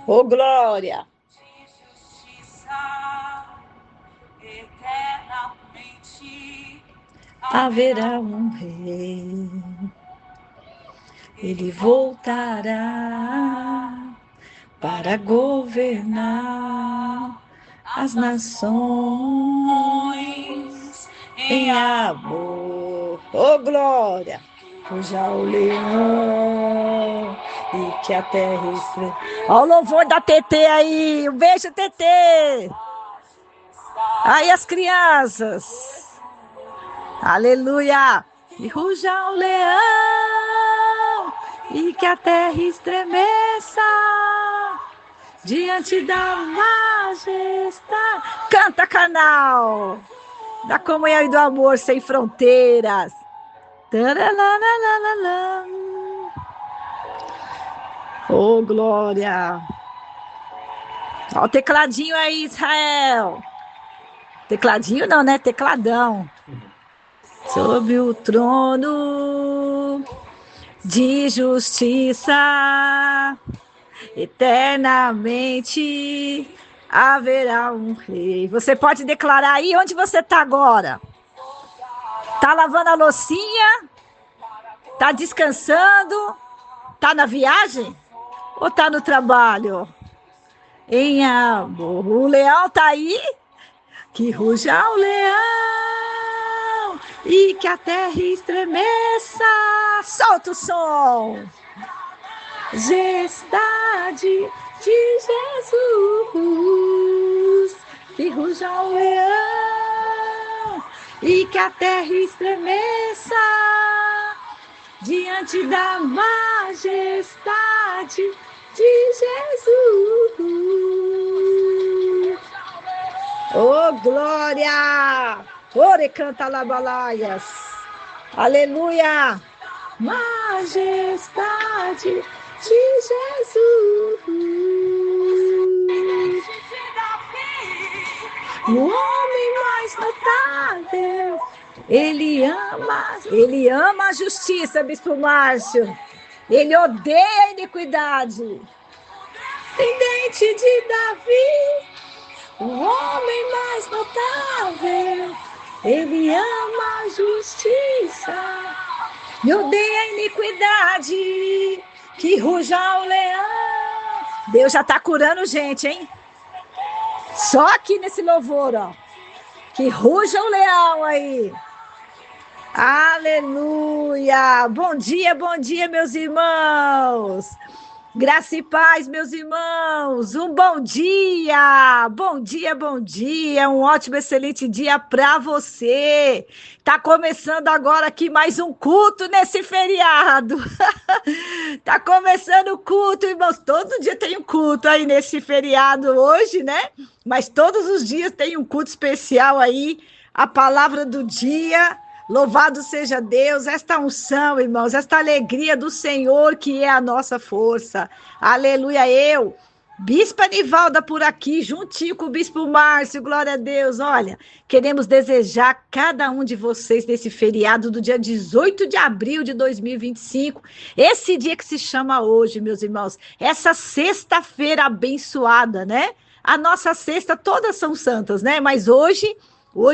Ô, glória! Haverá um rei, ele voltará para governar as nações em amor. Ô, glória! Ruja o leão e que a terra estrela. Ó o louvor da TT aí. Um beijo, TT. Aí as crianças. Aleluia. E ruja o leão e que a terra estremeça diante da majestade. Canta, canal da comunhão e do amor sem fronteiras. Oh, glória. Ó o tecladinho aí, Israel. Tecladinho não, né? Tecladão. Sob o trono de justiça, eternamente haverá um rei. Você pode declarar aí onde você está agora. Tá lavando a loucinha? Tá descansando? Tá na viagem? Ou tá no trabalho? Em amor. O leão tá aí? Que ruja o leão e que a terra estremeça. Solta o som. Majestade de Jesus. Que ruja o leão e que a terra estremeça diante da majestade de Jesus. Oh, glória! Ore canta labalaias. Aleluia! Majestade de Jesus. O homem mais notável. Ele ama a justiça, Bispo Márcio. Ele odeia a iniquidade. Descendente de Davi, o homem mais notável. Ele ama a justiça e odeia a iniquidade. Que ruja o leão. Deus já está curando gente, hein? Só aqui nesse louvor, ó. Que ruja o leão aí. Aleluia! Bom dia, meus irmãos! Graça e paz, meus irmãos! Um bom dia! Bom dia, bom dia! Um ótimo, excelente dia para você! Tá começando agora aqui mais um culto nesse feriado! Tá começando o culto, irmãos! Todo dia tem um culto aí nesse feriado hoje, né? Mas todos os dias tem um culto especial aí, a palavra do dia. Louvado seja Deus, esta unção, irmãos, esta alegria do Senhor que é a nossa força. Aleluia, eu, Bispa Nivalda por aqui, juntinho com o Bispo Márcio, glória a Deus. Olha, queremos desejar cada um de vocês nesse feriado do dia 18 de abril de 2025, esse dia que se chama hoje, meus irmãos, essa sexta-feira abençoada, né? A nossa sexta, todas são santas, né? Mas hoje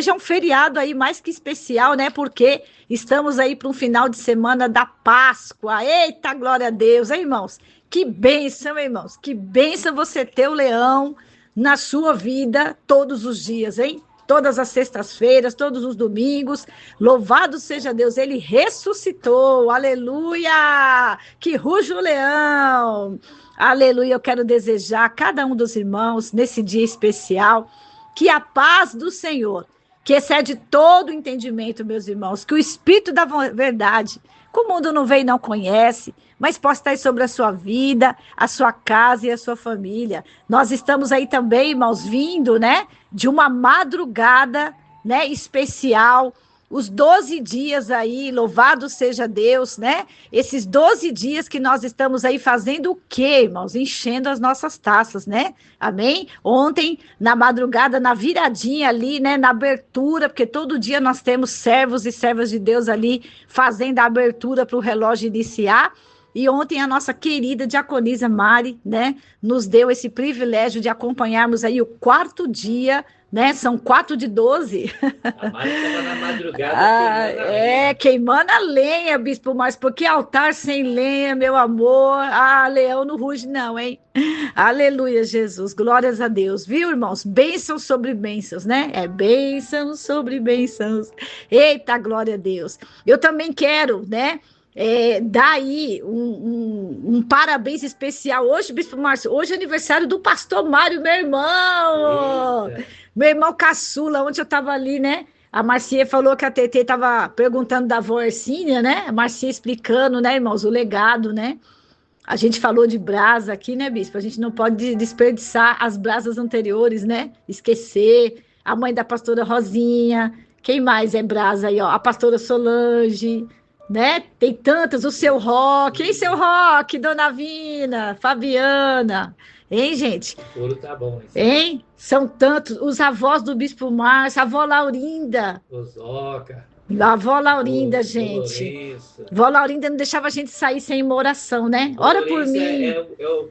é um feriado aí mais que especial, né? Porque estamos aí para um final de semana da Páscoa. Eita, glória a Deus, hein, irmãos? Que bênção, irmãos. Que bênção você ter o leão na sua vida todos os dias, hein? Todas as sextas-feiras, todos os domingos. Louvado seja Deus, ele ressuscitou. Aleluia! Que ruja o leão. Aleluia, eu quero desejar a cada um dos irmãos nesse dia especial que a paz do Senhor, que excede todo o entendimento, meus irmãos, que o Espírito da verdade, que o mundo não vê e não conhece, mas possa estar sobre a sua vida, a sua casa e a sua família. Nós estamos aí também, irmãos, vindo, né, de uma madrugada, né, especial, os 12 dias aí, louvado seja Deus, né? Esses 12 dias que nós estamos aí fazendo o quê, irmãos? Enchendo as nossas taças, né? Amém? Ontem, na madrugada, na viradinha ali, né? Na abertura, porque todo dia nós temos servos e servas de Deus ali fazendo a abertura para o relógio iniciar. E ontem a nossa querida diaconisa Mari, né, nos deu esse privilégio de acompanharmos aí o 4º dia, né? São 4 de 12. A Mari estava na madrugada queimando a lenha. Queimando a lenha, Bispo Márcio, porque altar sem lenha, meu amor, leão não ruge não, hein? Aleluia, Jesus, glórias a Deus, viu, irmãos? Bênçãos sobre bênçãos, né? É bênçãos sobre bênçãos. Eita, glória a Deus. Eu também quero, né? Dar aí um parabéns especial hoje, Bispo Márcio. Hoje é aniversário do pastor Mário, meu irmão. Eita. Meu irmão caçula. Ontem eu estava ali, né? A Marcia falou que a TT estava perguntando da avó Ercínia, né? A Marcia explicando, né, irmãos, o legado, né? A gente falou de brasa aqui, né, Bispo? A gente não pode desperdiçar as brasas anteriores, né? Esquecer. A mãe da pastora Rosinha. Quem mais é brasa aí, ó? A pastora Solange, né? Tem tantas. O seu Roque. Hein, seu Roque? Dona Vina, Fabiana. Hein, gente? O couro tá bom, hein? Hein? São tantos. Os avós do Bispo Márcio, a avó Laurinda. Ozoca. A avó Laurinda, O gente. Lourenço. Vó Laurinda não deixava a gente sair sem uma oração, né? Ora por Lourenço mim.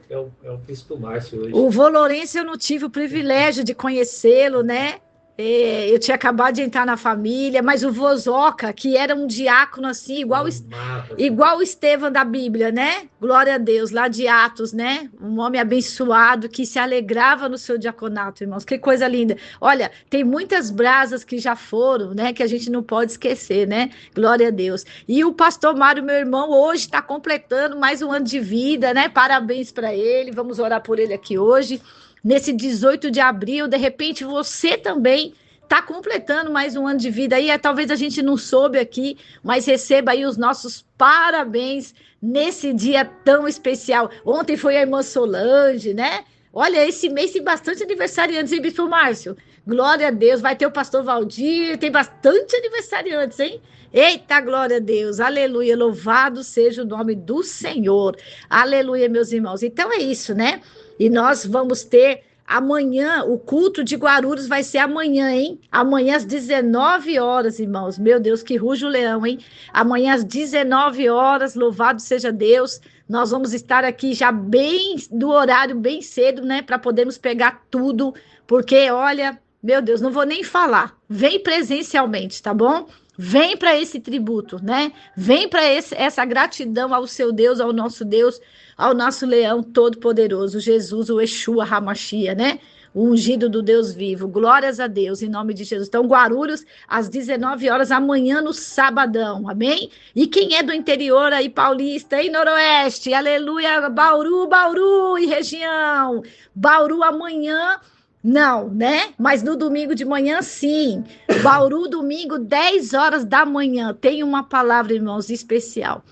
é o Bispo Márcio hoje. O vô Lourenço eu não tive o privilégio de conhecê-lo, né? Eu tinha acabado de entrar na família, mas o vô Zoca, que era um diácono assim, Amava. igual o Estevão da Bíblia, né? Glória a Deus, lá de Atos, né? Um homem abençoado que se alegrava no seu diaconato, irmãos. Que coisa linda. Olha, tem muitas brasas que já foram, né? Que a gente não pode esquecer, né? Glória a Deus. E o pastor Mário, meu irmão, hoje está completando mais um ano de vida, né? Parabéns para ele. Vamos orar por ele aqui hoje. Nesse 18 de abril, de repente você também está completando mais um ano de vida aí. Talvez a gente não soube aqui, mas receba aí os nossos parabéns nesse dia tão especial. Ontem foi a irmã Solange, né? Olha, esse mês tem bastante aniversariantes, hein, Bispo Márcio? Glória a Deus. Vai ter o pastor Valdir, tem bastante aniversariantes, hein? Eita, glória a Deus. Aleluia. Louvado seja o nome do Senhor. Aleluia, meus irmãos. Então é isso, né? E nós vamos ter amanhã, o culto de Guarulhos vai ser amanhã, hein? Amanhã às 19 horas, irmãos. Meu Deus, que ruge o leão, hein? Amanhã às 19 horas, louvado seja Deus. Nós vamos estar aqui já bem do horário, bem cedo, né? Para podermos pegar tudo, porque olha, meu Deus, não vou nem falar. Vem presencialmente, tá bom? Vem para esse tributo, né? Vem para essa gratidão ao seu Deus, ao nosso leão todo-poderoso, Jesus, o Exu, Hamashia, né? O ungido do Deus vivo. Glórias a Deus, em nome de Jesus. Então, Guarulhos, às 19 horas, amanhã no sabadão, amém? E quem é do interior aí, paulista, e noroeste, aleluia, Bauru e região. Bauru amanhã, não, né? Mas no domingo de manhã, sim. Bauru, domingo, 10 horas da manhã. Tem uma palavra, irmãos, especial.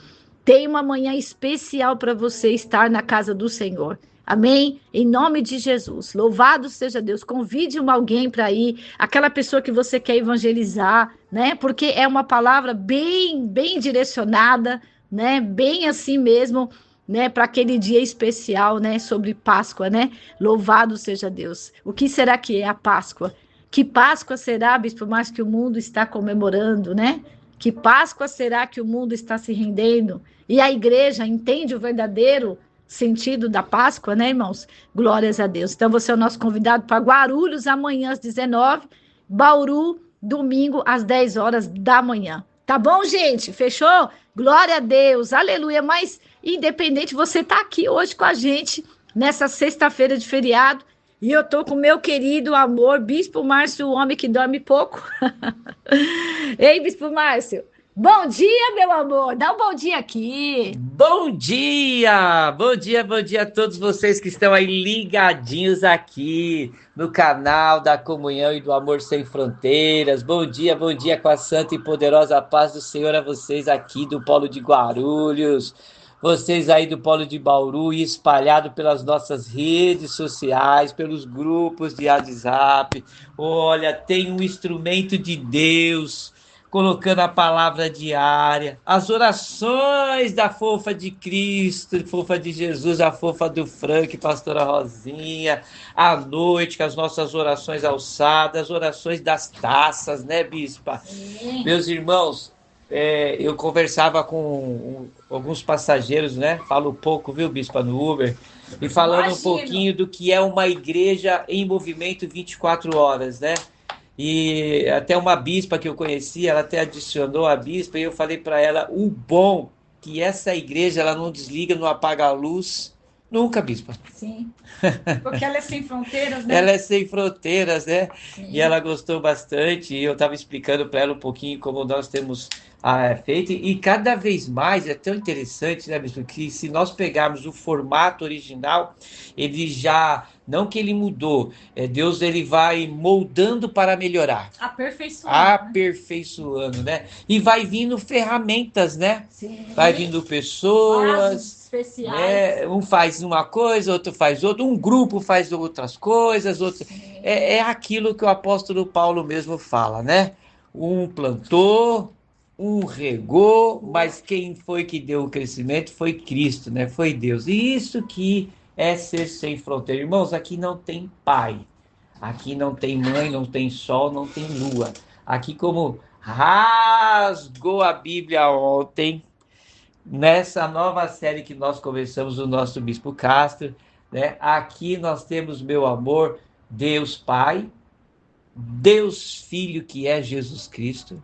Tem uma manhã especial para você estar na casa do Senhor. Amém? Em nome de Jesus. Louvado seja Deus. Convide alguém para ir, aquela pessoa que você quer evangelizar, né? Porque é uma palavra bem direcionada, né? Bem assim mesmo, né? Para aquele dia especial, né? Sobre Páscoa, né? Louvado seja Deus. O que será que é a Páscoa? Que Páscoa será, Bispo, mais que o mundo está comemorando, né? Que Páscoa será que o mundo está se rendendo? E a igreja entende o verdadeiro sentido da Páscoa, né, irmãos? Glórias a Deus. Então, você é o nosso convidado para Guarulhos, amanhã às 19, Bauru, domingo, às 10 horas da manhã. Tá bom, gente? Fechou? Glória a Deus, aleluia. Mas, independente, você está aqui hoje com a gente, nessa sexta-feira de feriado, e eu tô com meu querido amor, Bispo Márcio, o homem que dorme pouco. Ei, Bispo Márcio, bom dia, meu amor. Dá um bom dia aqui. Bom dia! Bom dia a todos vocês que estão aí ligadinhos aqui no canal da Comunhão e do Amor Sem Fronteiras. Bom dia com a santa e poderosa paz do Senhor a vocês aqui do Polo de Guarulhos. Vocês aí do Polo de Bauru e espalhado pelas nossas redes sociais, pelos grupos de WhatsApp. Olha, tem um instrumento de Deus colocando a palavra diária, as orações da fofa de Cristo, fofa de Jesus, a fofa do Frank, pastora Rosinha, à noite, com as nossas orações alçadas, orações das taças, né, bispa? Meus irmãos, eu conversava com alguns passageiros, né? Falo pouco, viu, Bispa, no Uber, e falando um pouquinho do que é uma igreja em movimento 24 horas, né? E até uma bispa que eu conheci, ela até adicionou a bispa, e eu falei para ela o bom que essa igreja ela não desliga, não apaga a luz, nunca, bispa. Sim, porque ela é sem fronteiras, né? Ela é sem fronteiras, né? Sim. E ela gostou bastante. E eu estava explicando para ela um pouquinho como nós temos feito. E cada vez mais é tão interessante, né, Bispo? Que se nós pegarmos o formato original, ele já. Não que ele mudou, Deus ele vai moldando para melhorar. Aperfeiçoando, né? E vai vindo ferramentas, né? Sim. Vai vindo pessoas. Especiais. Né? Um faz uma coisa, outro faz outra, um grupo faz outras coisas, outro... é aquilo que o apóstolo Paulo mesmo fala, né? Um plantou, um regou, mas quem foi que deu o crescimento foi Cristo, né? Foi Deus. E isso que é ser sem fronteira. Irmãos, aqui não tem pai, aqui não tem mãe, não tem sol, não tem lua. Aqui, como rasgou a Bíblia ontem, nessa nova série que nós começamos, o nosso Bispo Castro, né? Aqui nós temos, meu amor, Deus Pai, Deus Filho, que é Jesus Cristo,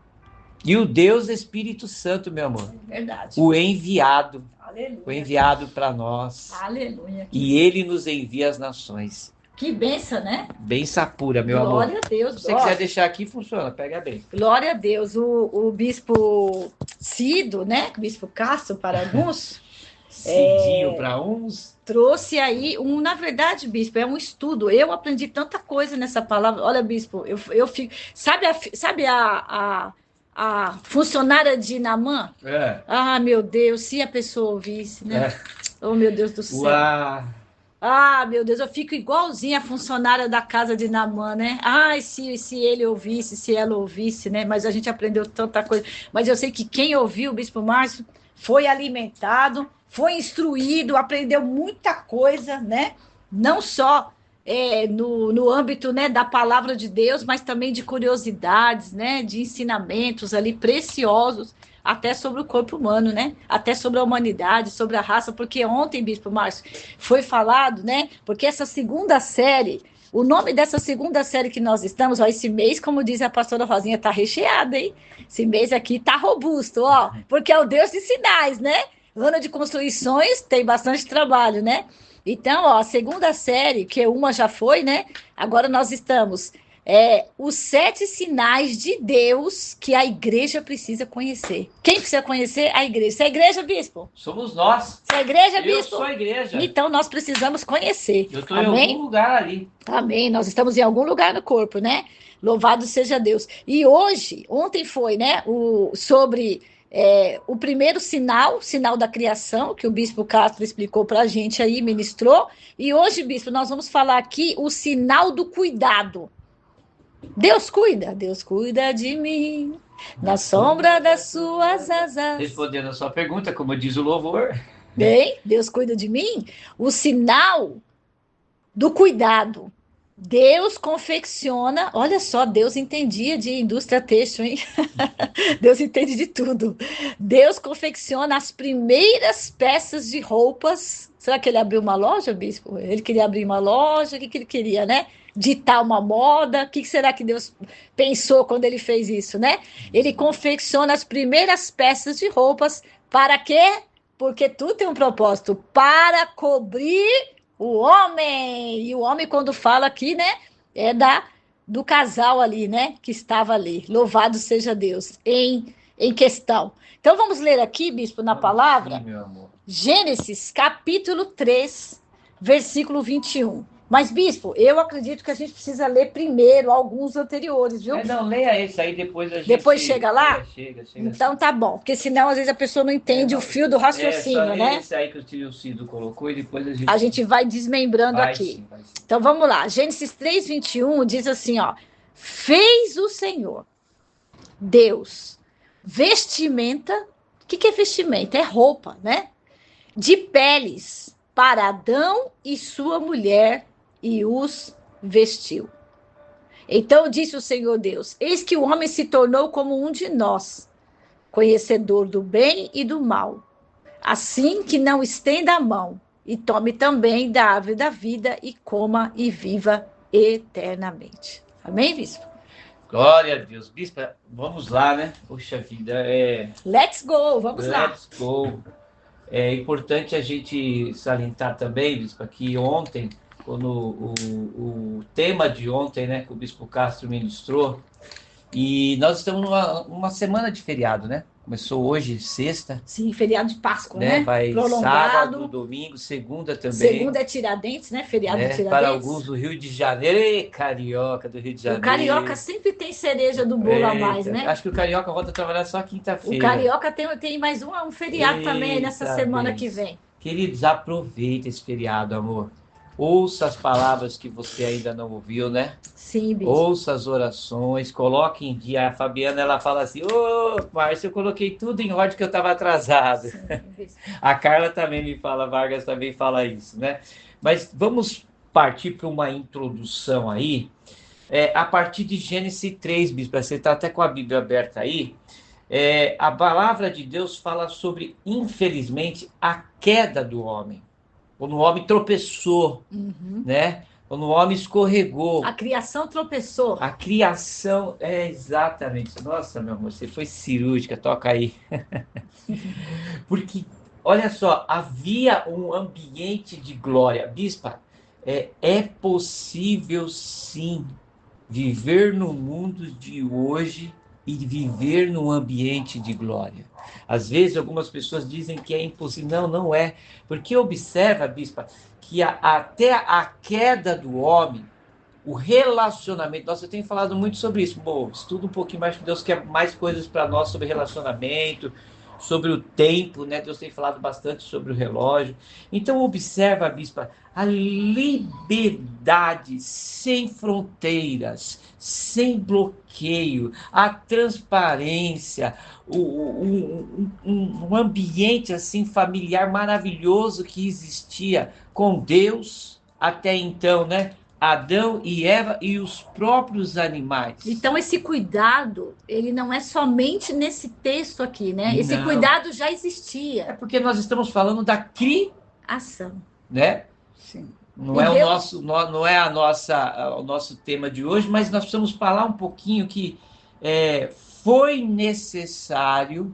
e o Deus Espírito Santo, meu amor. Verdade. O enviado. Aleluia. O enviado para nós. Aleluia. E ele nos envia às nações. Que benção, né? Benção pura, meu amor. Glória a Deus. Se você quiser deixar aqui, funciona. Pega bem. Glória a Deus. O bispo Cido, né? O bispo Castro para alguns. Cidinho para uns. Trouxe aí na verdade, bispo, é um estudo. Eu aprendi tanta coisa nessa palavra. Olha, bispo, eu fico. Sabe a funcionária de Naamã? Ah, meu Deus, se a pessoa ouvisse, né? Oh, meu Deus do céu. Uau. Ah, meu Deus, eu fico igualzinha a funcionária da casa de Naamã, né? Ai, se ele ouvisse, se ela ouvisse, né? Mas a gente aprendeu tanta coisa. Mas eu sei que quem ouviu o Bispo Márcio foi alimentado, foi instruído, aprendeu muita coisa, né? Não só no âmbito, né, da palavra de Deus, mas também de curiosidades, né? De ensinamentos ali preciosos, até sobre o corpo humano, né? Até sobre a humanidade, sobre a raça, porque ontem, Bispo Márcio, foi falado, né? Porque essa segunda série, o nome dessa segunda série que nós estamos, ó, esse mês, como diz a pastora Rosinha, tá recheado, hein? Esse mês aqui tá robusto, ó, porque é o Deus de sinais, né? Ano de Constituições tem bastante trabalho, né? Então, ó, a segunda série, que uma já foi, né? Agora nós estamos... os 7 sinais de Deus que a igreja precisa conhecer. Quem precisa conhecer? A igreja. Você é igreja, bispo? Somos nós. Você é igreja, bispo? Eu sou a igreja. Então nós precisamos conhecer. Eu estou em algum lugar ali. Amém. Nós estamos em algum lugar no corpo, né? Louvado seja Deus. E ontem foi, né? Sobre o primeiro sinal da criação, que o bispo Castro explicou para a gente aí, ministrou. E hoje, bispo, nós vamos falar aqui o sinal do cuidado. Deus cuida de mim, na sombra das suas asas. Respondendo a sua pergunta, como diz o louvor. Bem, Deus cuida de mim. O sinal do cuidado. Deus confecciona, olha só, Deus entendia de indústria têxtil, hein? Deus entende de tudo. Deus confecciona as primeiras peças de roupas. Será que ele abriu uma loja, bispo? Ele queria abrir uma loja, o que ele queria, né? Ditar uma moda, o que será que Deus pensou quando ele fez isso, né? Ele confecciona as primeiras peças de roupas, para quê? Porque tudo tem um propósito, para cobrir o homem. E o homem, quando fala aqui, né, é do casal ali, né, que estava ali. Louvado seja Deus, em questão. Então, vamos ler aqui, bispo, na palavra, sim, meu amor. Gênesis, capítulo 3, versículo 21. Mas, bispo, eu acredito que a gente precisa ler primeiro alguns anteriores, viu? Não, leia esse aí, depois a gente... Depois chega lá? Chega. Então tá bom, porque senão às vezes a pessoa não entende o fio do raciocínio, né? Esse aí que o tio Cido colocou e depois a gente vai desmembrando aqui. Sim, vai sim. Então vamos lá, Gênesis 3:21 diz assim, ó: fez o Senhor, Deus, vestimenta. O que é vestimenta? É roupa, né? De peles para Adão e sua mulher, e os vestiu. Então disse o Senhor Deus: eis que o homem se tornou como um de nós, conhecedor do bem e do mal, assim que não estenda a mão, e tome também da árvore da vida, e coma e viva eternamente. Amém, bispo? Glória a Deus. Bispa, vamos lá, né? Poxa vida, Let's go, vamos lá. Let's go. É importante a gente salientar também, Bispa, que ontem, quando o tema de ontem, né, que o Bispo Castro ministrou, e nós estamos numa semana de feriado, né? Começou hoje, sexta. Sim, feriado de Páscoa, né? Vai prolongado. Sábado, domingo, segunda também. Segunda é Tiradentes, né? Feriado de Tiradentes. Para alguns do Rio de Janeiro, carioca do Rio de Janeiro. O carioca sempre tem cereja do bolo a mais, né? Acho que o carioca volta a trabalhar só quinta-feira. O carioca tem mais um feriado também nessa semana que vem. Queridos, aproveita esse feriado, amor. Ouça as palavras que você ainda não ouviu, né? Sim, bispo. Ouça as orações, coloque em dia. A Fabiana, ela fala assim, Márcio, eu coloquei tudo em ordem que eu estava atrasado. Sim, a Carla também me fala, Vargas também fala isso, né? Mas vamos partir para uma introdução aí, a partir de Gênesis 3, bispo, você está até com a Bíblia aberta aí. A palavra de Deus fala sobre, infelizmente, a queda do homem. Quando o homem tropeçou, né? Quando o homem escorregou. A criação tropeçou. A criação, exatamente. Nossa, meu amor, você foi cirúrgica, toca aí. Porque, olha só, havia um ambiente de glória. Bispa, é possível sim viver no mundo de hoje e viver num ambiente de glória. Às vezes algumas pessoas dizem que é impossível. Não, não é. Porque observa, bispa, que até a queda do homem, o relacionamento, nossa, eu tenho falado muito sobre isso. Bom, estuda um pouquinho mais, que Deus quer mais coisas para nós sobre relacionamento, sobre o tempo, né? Deus tem falado bastante sobre o relógio. Então observa, bispa, a liberdade sem fronteiras, sem bloqueio, a transparência, um ambiente assim familiar maravilhoso que existia com Deus até então, né? Adão e Eva e os próprios animais. Então, esse cuidado, ele não é somente nesse texto aqui, né? Esse cuidado já existia. É porque nós estamos falando da criação, né? Sim. Não é o nosso tema de hoje, mas nós precisamos falar um pouquinho que foi necessário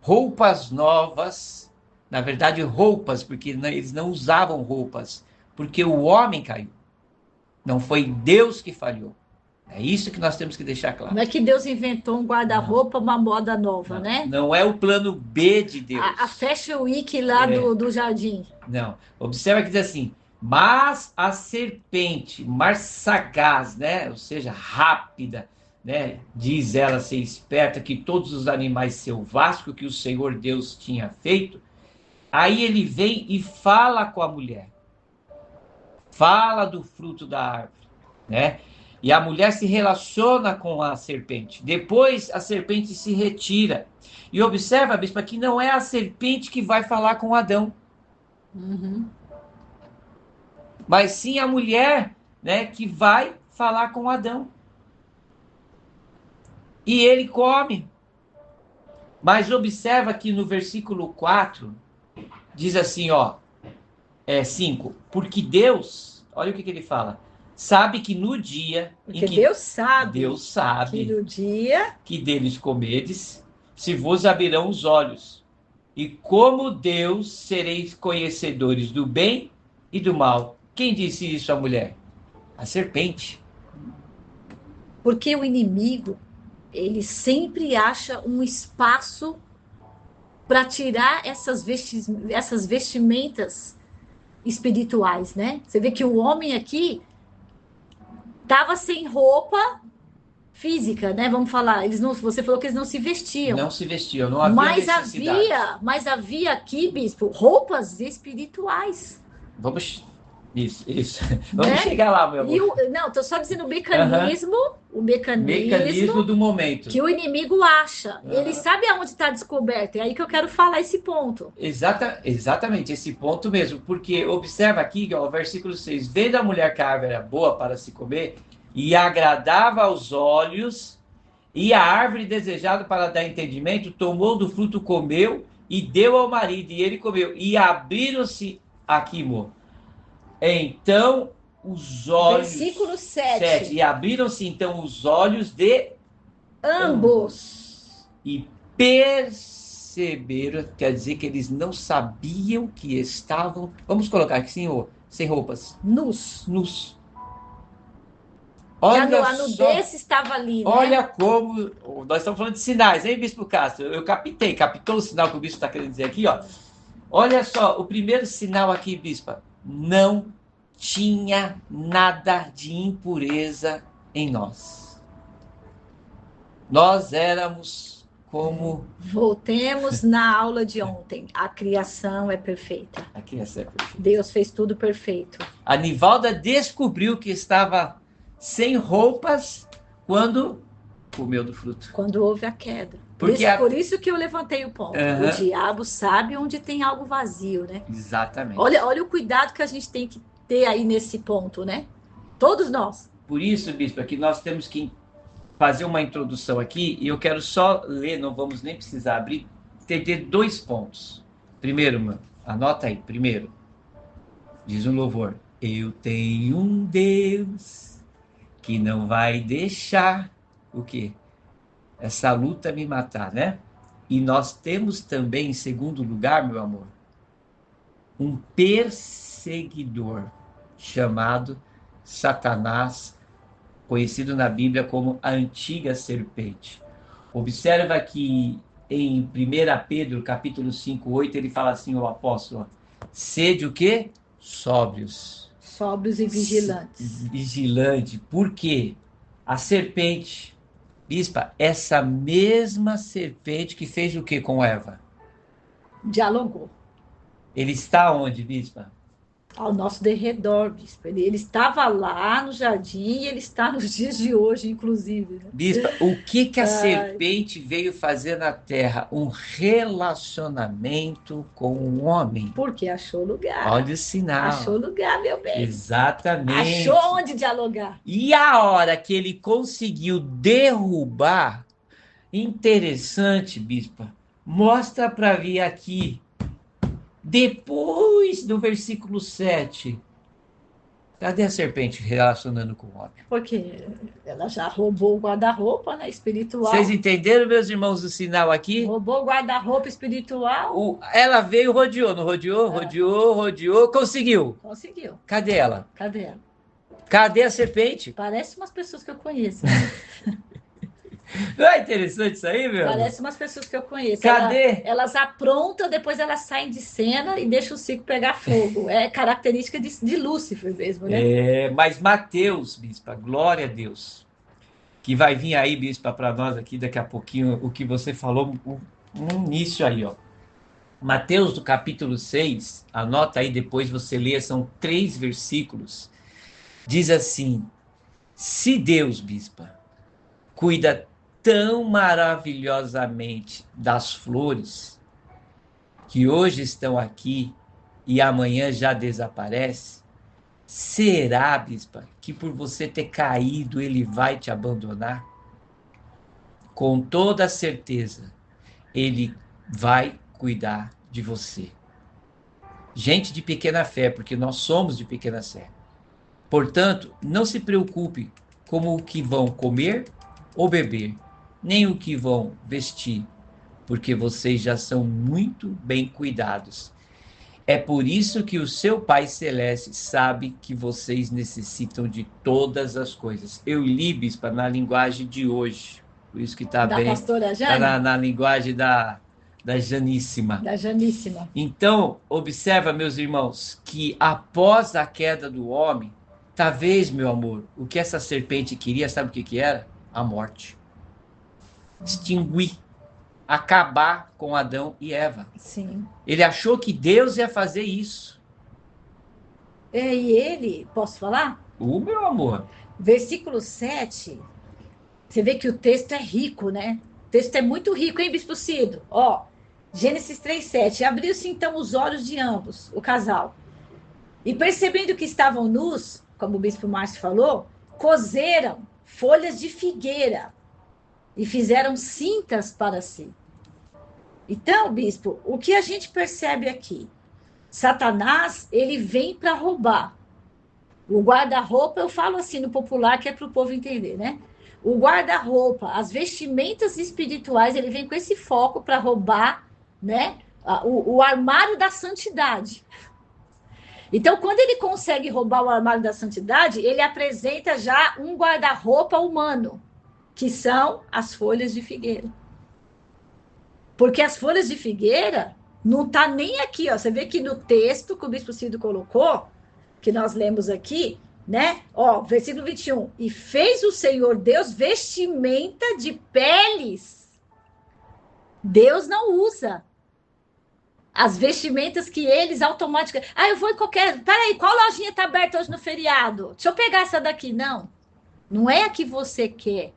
roupas novas, na verdade roupas, porque eles não usavam roupas, porque o homem caiu. Não foi Deus que falhou. É isso que nós temos que deixar claro. Não é que Deus inventou um guarda-roupa, uma moda nova, né? Não é o plano B de Deus. A Fashion Week lá do jardim. Não. Observa que diz assim, mas a serpente, mais sagaz, né? Ou seja, rápida, né? Diz ela ser esperta que todos os animais selváticos que o Senhor Deus tinha feito. Aí ele vem e fala com a mulher. Fala do fruto da árvore, né? E a mulher se relaciona com a serpente. Depois a serpente se retira. E observa, bispa, que não é a serpente que vai falar com Adão. Mas sim a mulher, né, que vai falar com Adão. E ele come. Mas observa que no versículo 4, diz assim, 5, porque Deus, olha o que ele fala, sabe que no dia porque em que Deus sabe que no dia que deles comedes, se vos abrirão os olhos, e como Deus sereis conhecedores do bem e do mal. Quem disse isso à mulher? A serpente. Porque o inimigo, ele sempre acha um espaço para tirar essas vestimentas espirituais, né? Você vê que o homem aqui estava sem roupa física, né? Vamos falar, você falou que eles não se vestiam. Não se vestiam, não havia necessidade. Mas havia aqui, bispo, roupas espirituais. Isso. Vamos chegar lá, meu amor. Estou só dizendo o mecanismo do momento. Que o inimigo acha. Ele sabe aonde está descoberto. É aí que eu quero falar esse ponto. Exatamente, esse ponto mesmo. Porque observa aqui, o versículo 6. Vendo a mulher que a árvore era boa para se comer e agradava aos olhos E a árvore desejada para dar entendimento, tomou do fruto, comeu e deu ao marido, e ele comeu. E abriram-se aqui, amor. Então os olhos. Versículo 7. E abriram-se então os olhos de ambos. E perceberam, quer dizer que eles não sabiam que estavam, vamos colocar aqui, senhor, sem roupas. Nus. Olha a nudez só, estava ali, né? olha como, nós estamos falando de sinais, hein, Bispo Castro? Eu captou o sinal que o Bispo está querendo dizer aqui, ó. Olha só, o primeiro sinal aqui, Bispa, não tinha nada de impureza em nós. Nós éramos como... Voltemos na aula de ontem. A criação é perfeita. A criação é perfeita. Deus fez tudo perfeito. A Nivalda descobriu que estava sem roupas quando comeu do fruto. Quando houve a queda. Porque por isso que eu levantei o ponto. Uhum. O diabo sabe onde tem algo vazio, né? Exatamente. Olha o cuidado que a gente tem que ter aí nesse ponto, né? Todos nós. Por isso, Bispo, que nós temos que fazer uma introdução aqui, e eu quero só ler, não vamos nem precisar abrir, ter 2 pontos. Primeiro, anota aí, primeiro, diz um louvor: eu tenho um Deus que não vai deixar o quê? Essa luta me matar, né? E nós temos também, em segundo lugar, meu amor, um perseguidor chamado Satanás, conhecido na Bíblia como a antiga serpente. Observa que em 1 Pedro, capítulo 5, 8, ele fala assim, o apóstolo: sede o quê? Sóbrios. Sóbrios e vigilantes. Vigilante. Por quê? A serpente, bispa, essa mesma serpente que fez o quê com Eva? Dialogou. Ele está onde, bispa? Ao nosso derredor, bispo. Ele estava lá no jardim e ele está nos dias de hoje, inclusive. Né? Bispa, o que a serpente veio fazer na Terra? Um relacionamento com o homem. Porque achou lugar. Olha o sinal. Achou lugar, meu bem. Exatamente. Achou onde dialogar. E a hora que ele conseguiu derrubar, interessante, bispa, mostra para ver aqui, depois do versículo 7, cadê a serpente relacionando com o homem? Porque ela já roubou o guarda-roupa, né, espiritual. Vocês entenderam, meus irmãos, o sinal aqui? Roubou o guarda-roupa espiritual. Ela veio, rodeou, não rodeou? Rodeou, conseguiu. Conseguiu. Cadê ela? Cadê ela? Cadê a serpente? Parece umas pessoas que eu conheço. Não é interessante isso aí, meu? Parece umas pessoas que eu conheço. Cadê? Elas aprontam, depois elas saem de cena e deixam o circo pegar fogo. É característica de Lúcifer mesmo, né? Mas Mateus, bispa, glória a Deus, que vai vir aí, bispa, para nós aqui daqui a pouquinho, o que você falou no início aí, ó. Mateus, do capítulo 6, anota aí, depois você lê, são 3 versículos. Diz assim: se Deus, bispa, cuida tão maravilhosamente das flores, que hoje estão aqui e amanhã já desaparece, será, bispa, que por você ter caído ele vai te abandonar? Com toda certeza, ele vai cuidar de você. Gente de pequena fé, porque nós somos de pequena fé. Portanto, não se preocupe com o que vão comer ou beber, nem o que vão vestir, porque vocês já são muito bem cuidados. É por isso que o seu Pai Celeste sabe que vocês necessitam de todas as coisas. Eu li, bispa, na linguagem de hoje, por isso que está bem. Da pastora Jane? Está na linguagem da Janíssima. Da Janíssima. Então, observa, meus irmãos, que após a queda do homem, talvez, meu amor, o que essa serpente queria, sabe o que era? A morte. Extinguir, acabar com Adão e Eva. Sim. Ele achou que Deus ia fazer isso. E ele, posso falar? Meu amor. Versículo 7, você vê que o texto é rico, né? O texto é muito rico, hein, Bispo Cido? Ó, Gênesis 3:7. Abriu-se então os olhos de ambos, o casal. E percebendo que estavam nus, como o Bispo Márcio falou, coseram folhas de figueira e fizeram cintas para si. Então, bispo, o que a gente percebe aqui? Satanás, ele vem para roubar. O guarda-roupa, eu falo assim no popular, que é para o povo entender, né? O guarda-roupa, as vestimentas espirituais, ele vem com esse foco para roubar, né? O armário da santidade. Então, quando ele consegue roubar o armário da santidade, ele apresenta já um guarda-roupa humano, que são as folhas de figueira. Porque as folhas de figueira não tá nem aqui, ó. Você vê que no texto que o bispo Cido colocou, que nós lemos aqui, né? Ó, versículo 21. E fez o Senhor Deus vestimenta de peles. Deus não usa as vestimentas que eles automaticamente... eu vou em qualquer... Peraí, qual lojinha está aberta hoje no feriado? Deixa eu pegar essa daqui. Não, não é a que você quer.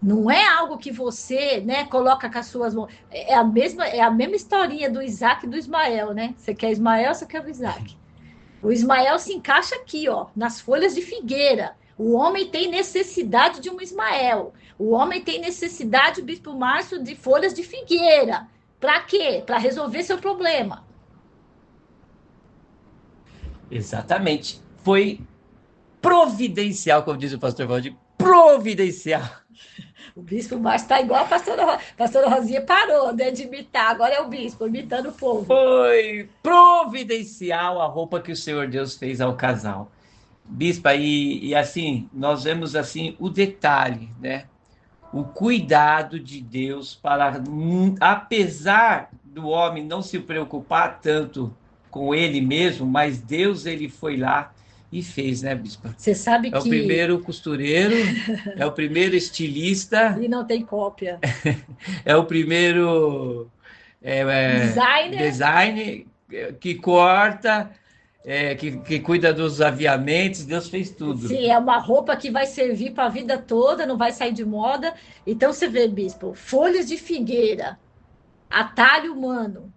Não é algo que você, né, coloca com as suas mãos. É a mesma historinha do Isaac e do Ismael, né? Você quer Ismael, você quer o Isaac. O Ismael se encaixa aqui, ó, nas folhas de figueira. O homem tem necessidade de um Ismael. O homem tem necessidade, o Bispo Márcio, de folhas de figueira. Para quê? Para resolver seu problema. Exatamente. Foi providencial, como diz o pastor Valdir, providencial. O Bispo Márcio está igual a pastora Rosinha, parou, né, de imitar. Agora é o bispo, imitando o povo. Foi providencial a roupa que o Senhor Deus fez ao casal. Bispa, e assim, nós vemos assim o detalhe, né? O cuidado de Deus para, apesar do homem não se preocupar tanto com ele mesmo, mas Deus, ele foi lá e fez, né, bispa? Você sabe que... É o primeiro costureiro, é o primeiro estilista... E não tem cópia. É o primeiro designer que corta, que cuida dos aviamentos, Deus fez tudo. Sim, é uma roupa que vai servir para a vida toda, não vai sair de moda. Então você vê, bispo, folhas de figueira, atalho humano.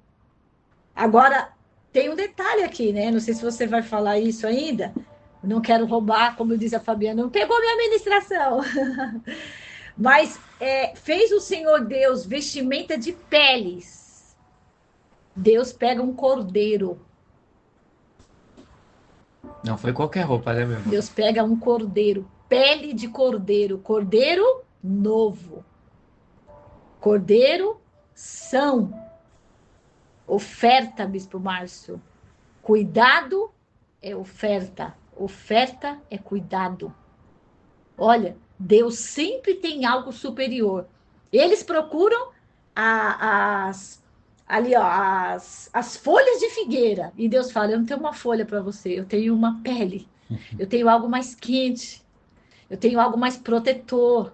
Agora, tem um detalhe aqui, né? Não sei se você vai falar isso ainda. Não quero roubar, como diz a Fabiana, não pegou minha ministração. Mas fez o Senhor Deus vestimenta de peles. Deus pega um cordeiro. Não foi qualquer roupa, né, meu irmão? Deus pega um cordeiro, pele de cordeiro, cordeiro novo. Cordeiro são. Oferta, Bispo Márcio. Cuidado é oferta. Oferta é cuidado. Olha, Deus sempre tem algo superior. Eles procuram ali, ó, as folhas de figueira. E Deus fala, eu não tenho uma folha para você, eu tenho uma pele. Eu tenho algo mais quente. Eu tenho algo mais protetor.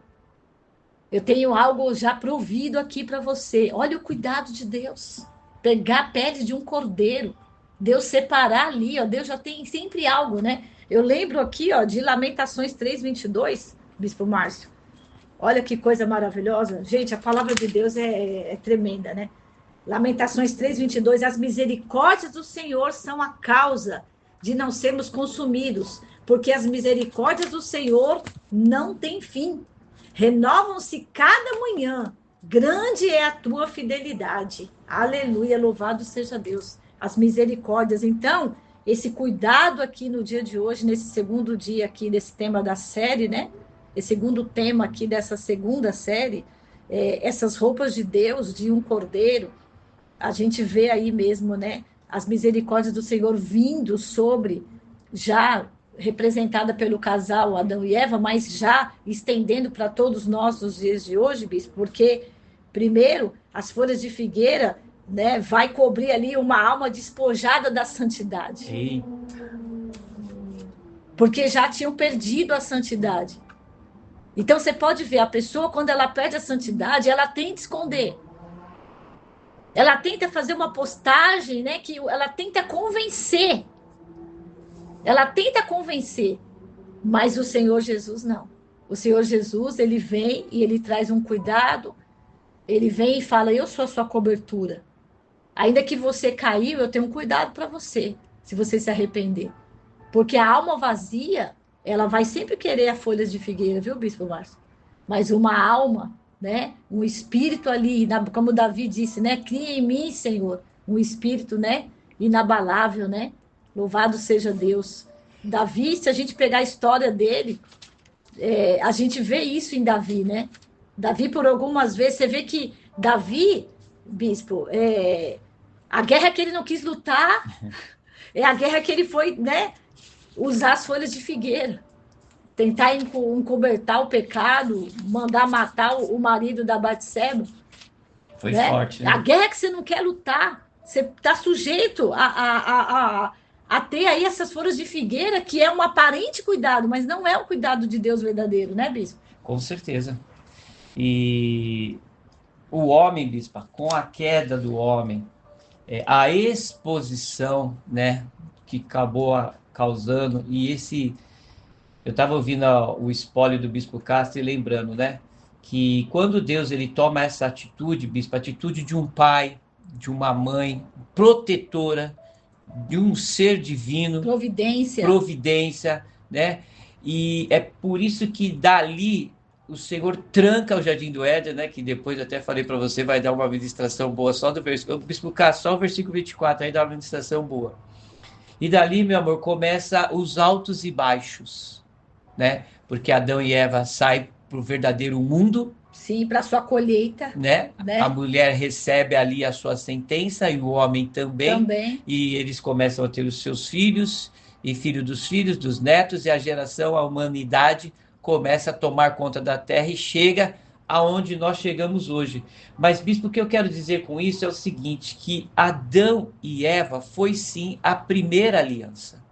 Eu tenho algo já provido aqui para você. Olha o cuidado de Deus. Pegar a pele de um cordeiro. Deus separar ali, ó. Deus já tem sempre algo, né? Eu lembro aqui, ó, de Lamentações 3:22, Bispo Márcio. Olha que coisa maravilhosa. Gente, a palavra de Deus é tremenda, né? Lamentações 3:22, as misericórdias do Senhor são a causa de não sermos consumidos, porque as misericórdias do Senhor não têm fim. Renovam-se cada manhã. Grande é a tua fidelidade. Aleluia, louvado seja Deus. As misericórdias. Então, esse cuidado aqui no dia de hoje, nesse segundo dia aqui desse tema da série, né? Esse segundo tema aqui dessa segunda série, essas roupas de Deus, de um cordeiro, a gente vê aí mesmo, né? As misericórdias do Senhor vindo sobre, já representada pelo casal Adão e Eva, mas já estendendo para todos nós nos dias de hoje, bispo, porque, primeiro, as folhas de figueira, né, vai cobrir ali uma alma despojada da santidade. Sim. Porque já tinham perdido a santidade. Então, você pode ver, a pessoa, quando ela perde a santidade, ela tenta esconder. Ela tenta fazer uma postagem, né, que ela tenta convencer. Ela tenta convencer. Mas o Senhor Jesus não. O Senhor Jesus, ele vem e ele traz um cuidado. Ele vem e fala, eu sou a sua cobertura. Ainda que você caiu, eu tenho um cuidado para você, se você se arrepender. Porque a alma vazia, ela vai sempre querer as folhas de figueira, viu, Bispo Márcio? mas uma alma, né? Um espírito ali, como Davi disse, né? Cria em mim, Senhor, um espírito, né? Inabalável, né? Louvado seja Deus. Davi, se a gente pegar a história dele, a gente vê isso em Davi, né? Davi, por algumas vezes, você vê que Davi, bispo, a guerra que ele não quis lutar é a guerra que ele foi, né? Usar as folhas de figueira, tentar encobertar o pecado, mandar matar o marido da Batseba, Foi né? forte, A né? guerra que você não quer lutar, você está sujeito a ter aí essas folhas de figueira, que é um aparente cuidado, mas não é o cuidado de Deus verdadeiro, né, bispo? Com certeza. E o homem, bispa, com a queda do homem, a exposição, né, que acabou causando, e esse, eu estava ouvindo o espólio do bispo Castro e lembrando, né, que quando Deus ele toma essa atitude, bispo, a atitude de um pai, de uma mãe protetora, de um ser divino, Providência. providência, né? E é por isso que dali o Senhor tranca o Jardim do Éden, né? Que depois até falei para você, vai dar uma ministração boa só do versículo. Eu vou explicar só o versículo 24, aí dá uma ministração boa. E dali, meu amor, começa os altos e baixos, né? Porque Adão e Eva saem para o verdadeiro mundo, Sim, para sua colheita, né? A né? mulher recebe ali a sua sentença e o homem também, Também. e eles começam a ter os seus filhos e filhos dos filhos, dos netos, e a geração, a humanidade começa a tomar conta da terra e chega aonde nós chegamos hoje. Mas, bispo, o que eu quero dizer com isso é o seguinte, que Adão e Eva foi sim a primeira aliança.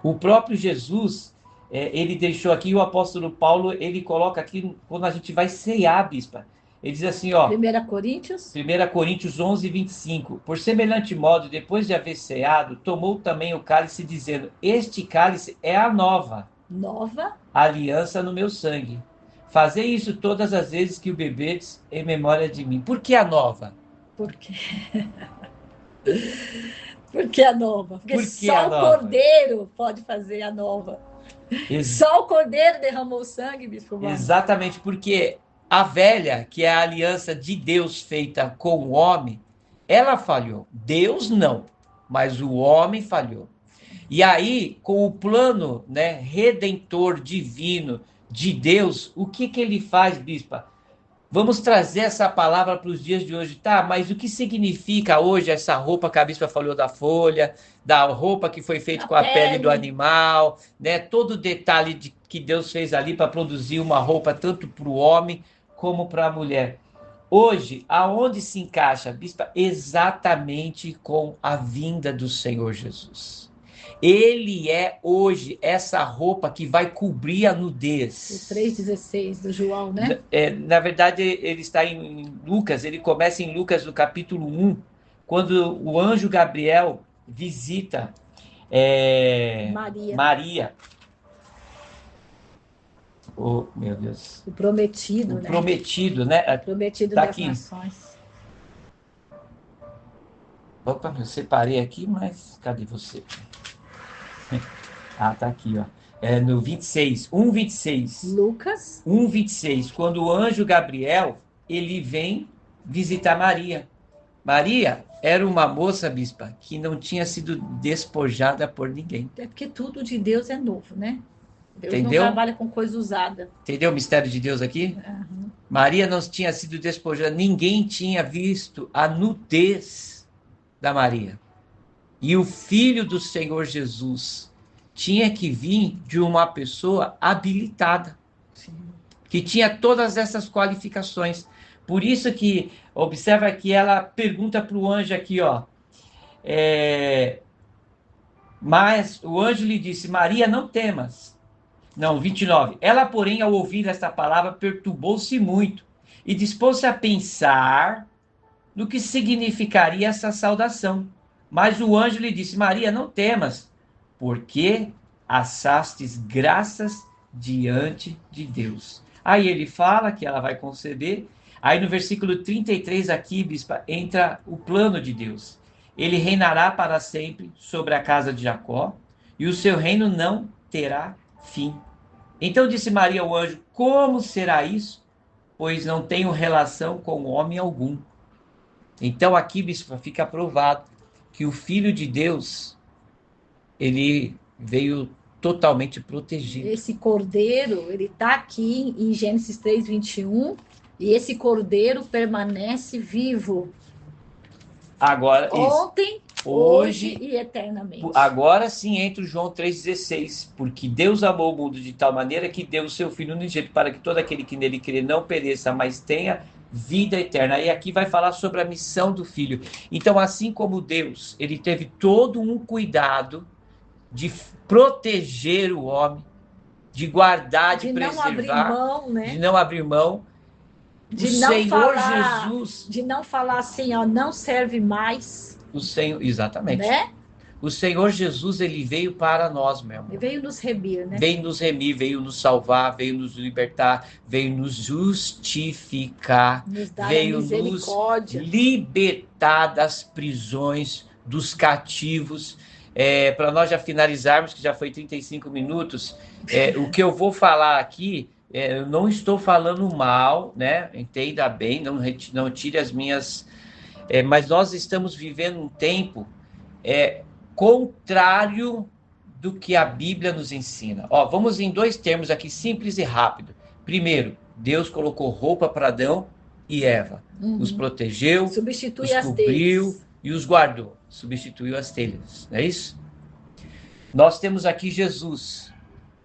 O próprio Jesus, ele deixou aqui, o apóstolo Paulo, ele coloca aqui, quando a gente vai ceiar, bispa, ele diz assim, ó, 1 Coríntios. 1 Coríntios 11, 25. Por semelhante modo, depois de haver ceado, tomou também o cálice, dizendo, este cálice é a nova Nova. aliança no meu sangue. Fazei isso todas as vezes que o bebedes em memória de mim. Por que a nova? Por quê? Por que a nova? Porque Por que a só o nova? Cordeiro pode fazer a nova. Ex Só o Cordeiro derramou sangue, bispo Márcio. Exatamente, porque a velha, que é a aliança de Deus feita com o homem, ela falhou. Deus não, mas o homem falhou. E aí, com o plano, né, redentor divino de Deus, o que que ele faz, bispa? Vamos trazer essa palavra para os dias de hoje, tá? Mas o que significa hoje essa roupa que a bispa falou da folha, da roupa que foi feita A com a pele do pele. animal, né? Todo o detalhe que Deus fez ali para produzir uma roupa tanto para o homem como para a mulher. Hoje, aonde se encaixa, bispa? Exatamente com a vinda do Senhor Jesus. Ele é hoje essa roupa que vai cobrir a O nudez. 3,16 do João, né? Na verdade, ele está em Lucas, ele começa em Lucas no capítulo 1, quando o anjo Gabriel visita Maria. Maria. Oh, meu Deus. O O prometido, né? prometido, né? Prometido Tá das aqui. nações. Opa, eu separei aqui, mas cadê você? Ah, tá aqui, ó. É no 26, 1:26. Lucas. 1:26, quando o anjo Gabriel, ele vem visitar Maria. Maria era uma moça, bispa, que não tinha sido despojada por ninguém. É porque tudo de Deus é novo, né? Deus não Entendeu? trabalha com coisa usada. Entendeu o mistério de Deus aqui? Uhum. Maria não tinha sido despojada, ninguém tinha visto a nudez da Maria. E o filho do Senhor Jesus tinha que vir de uma pessoa habilitada, Sim. que tinha todas essas qualificações. Por isso que, observa que ela pergunta para o anjo aqui, ó, mas o anjo lhe disse, Maria, não temas. Não, 29. Ela, porém, ao ouvir esta palavra, perturbou-se muito e dispôs-se a pensar no que significaria essa saudação. Mas o anjo lhe disse, Maria, não temas, porque achastes graças diante de Deus. Aí ele fala que ela vai conceber. Aí no versículo 33 aqui, bispa, entra o plano de Deus. Ele reinará para sempre sobre a casa de Jacó, e o seu reino não terá fim. Então disse Maria ao anjo: como será isso? Pois não tenho relação com homem algum. Então aqui, bispo, fica provado que o Filho de Deus, ele veio totalmente protegido. Esse cordeiro, ele está aqui em Gênesis 3:21, e esse cordeiro permanece vivo. Agora, ontem, hoje e eternamente. Agora sim entra o João 3,16, porque Deus amou o mundo de tal maneira que deu o seu Filho unigênito para que todo aquele que nele crê não pereça, mas tenha vida eterna. E aqui vai falar sobre a missão do Filho. Então, assim como Deus, ele teve todo um cuidado de proteger o homem, de guardar, de preservar, não abrir mão, né? de não abrir mão. De não Senhor falar, Jesus, de não falar assim, ó, não serve mais. O Senhor, exatamente. Né? O Senhor Jesus, ele veio para nós, meu irmão. Ele veio nos remir, né? Veio nos remir, veio nos salvar, veio nos libertar, veio nos justificar, veio nos libertar das prisões, dos cativos. Para nós já finalizarmos, que já foi 35 minutos, o que eu vou falar aqui, eu não estou falando mal, né? Entenda bem, não tire as minhas... mas nós estamos vivendo um tempo contrário do que a Bíblia nos ensina. Vamos em 2 termos aqui, simples e rápido. Primeiro, Deus colocou roupa para Adão e Eva. Os protegeu, os cobriu e os guardou. Substituiu as telhas, não é isso? Nós temos aqui Jesus,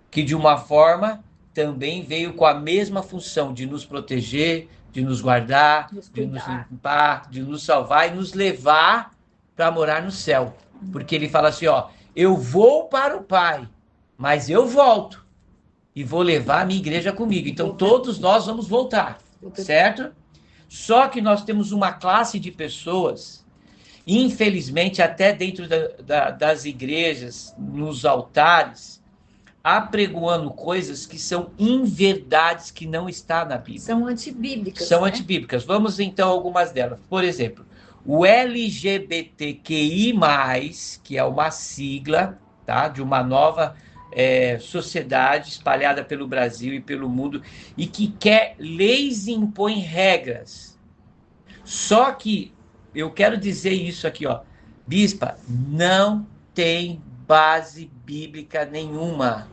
que de uma forma também veio com a mesma função de nos proteger, de nos guardar, de nos limpar, de nos salvar e nos levar para morar no céu. Porque ele fala assim, eu vou para o Pai, mas eu volto e vou levar a minha igreja comigo. Então todos nós vamos voltar, certo? Só que nós temos uma classe de pessoas, infelizmente até dentro das igrejas, nos altares, apregoando coisas que são inverdades, que não está na Bíblia. São antibíblicas. São antibíblicas. Vamos então a algumas delas. Por exemplo, o LGBTQI+, que é uma sigla, tá, de uma nova sociedade espalhada pelo Brasil e pelo mundo, e que quer leis e impõe regras. Só que eu quero dizer isso aqui, bispa, não tem base bíblica nenhuma.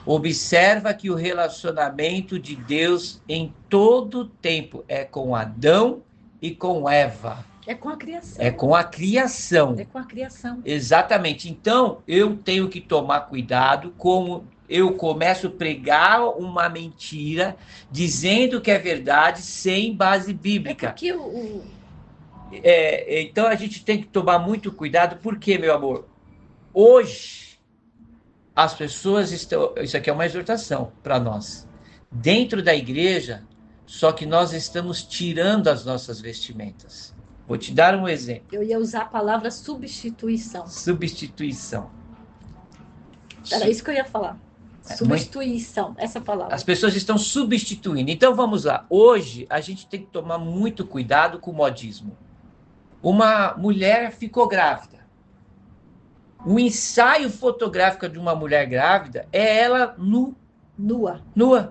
Observa que o relacionamento de Deus em todo tempo é com Adão e com Eva. É com a criação. É com a criação. É com a criação. Exatamente. Então, eu tenho que tomar cuidado como eu começo a pregar uma mentira dizendo que é verdade sem base bíblica. É porque então, a gente tem que tomar muito cuidado. Por quê, meu amor? Hoje, as pessoas estão... Isso aqui é uma exortação para nós. Dentro da igreja, só que nós estamos tirando as nossas vestimentas. Vou te dar um exemplo. Eu ia usar a palavra substituição. Substituição. Era isso que eu ia falar. Substituição, essa palavra. As pessoas estão substituindo. Então, vamos lá. Hoje, a gente tem que tomar muito cuidado com o modismo. Uma mulher ficou grávida. O ensaio fotográfico de uma mulher grávida é ela nua.